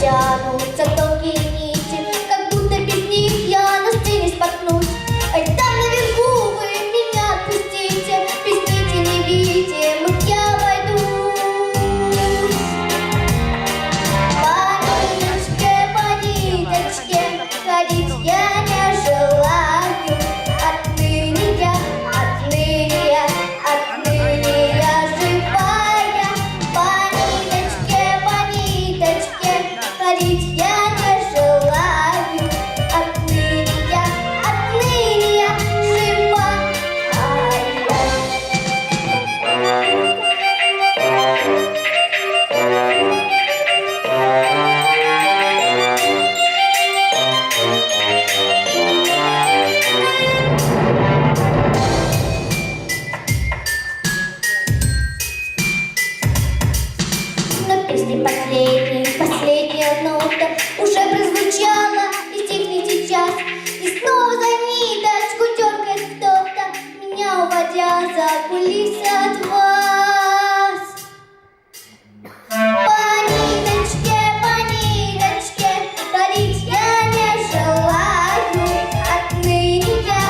Тянутся тонкие нити, как будто без них я на сцене споткнусь. Ай, там наверху вы меня отпустите, без нити невидимых я обойдусь. По ниточке ходить я не желаю. Отныне я живая. По ниточке ходить я не желаю. Отныне я живая. Но песни последняя нота уже прозвучала, и стихнет сейчас. И снова за ниточку дергает кто-то, меня уводя за кулисы от вас. По ниточке ходить я не желаю. Отныне я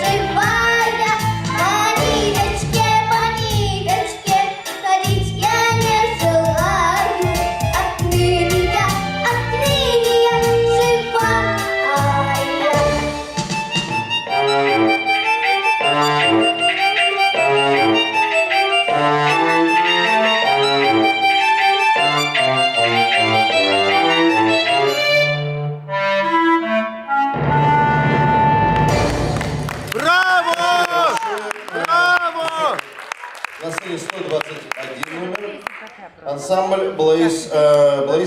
живая. По ниточке ходить я не желаю. Отныне я живая. Браво! Браво! На сцене 121 номер. Ансамбль